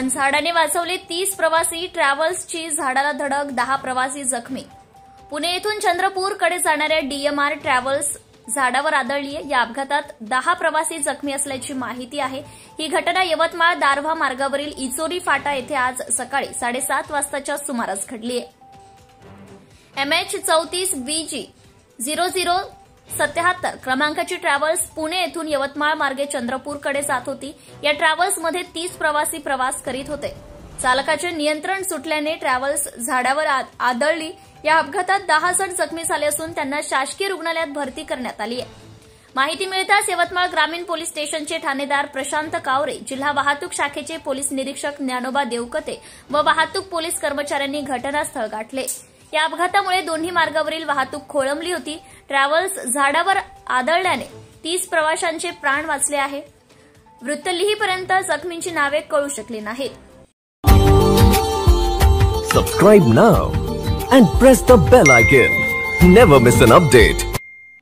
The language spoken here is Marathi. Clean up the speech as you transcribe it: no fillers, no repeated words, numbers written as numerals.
झाडाने वाचवले 30 प्रवासी, ट्रॅव्हल्सची झाडाला धडक, 10 प्रवासी जखमी। पुणे येथून चंद्रपूरकडे जाणाऱ्या डीएमआर ट्रॅव्हल्स झाडावर आदळली आहे। या अपघातात 10 प्रवासी जखमी असल्याची माहिती आहे। ही घटना यवतमाळ दारव्हा मार्गावरील इचोरी फाटा येथे आज सकाळी 7:30 वाजताच्या सुमारास घडली आहे। MH34BG 0077 क्रमांकाची ट्रॅव्हल्स पुणे येथून यवतमाळ मार्गे चंद्रपूरकडे जात होती। या ट्रॅव्हल्समध्ये 30 प्रवासी प्रवास करीत होते। चालकाचे नियंत्रण सुटल्याने ट्रॅव्हल्स झाडावर आदळली। या अपघातात 10 जण जखमी झाले असून त्यांना शासकीय रुग्णालयात भरती करण्यात आली आहे। माहिती मिळताच यवतमाळ ग्रामीण पोलीस स्टेशनचे ठाणेदार प्रशांत कावरे, जिल्हा वाहतूक शाखेचे पोलीस निरीक्षक ज्ञानोबा देवकते व वाहतूक पोलीस कर्मचाऱ्यांनी घटनास्थळ गाठले। या अपघातामुळे दोन्ही मार्गावरील वाहतूक खोळंबली होती। ट्रॅव्हल्स झाडावर आदळल्याने 30 प्रवाशांचे प्राण वाचले आहे। वृत्त लिहीपर्यंत जखमींची नावे कळू शकली नाहीत। Subscribe now and press the bell icon. Never miss an update.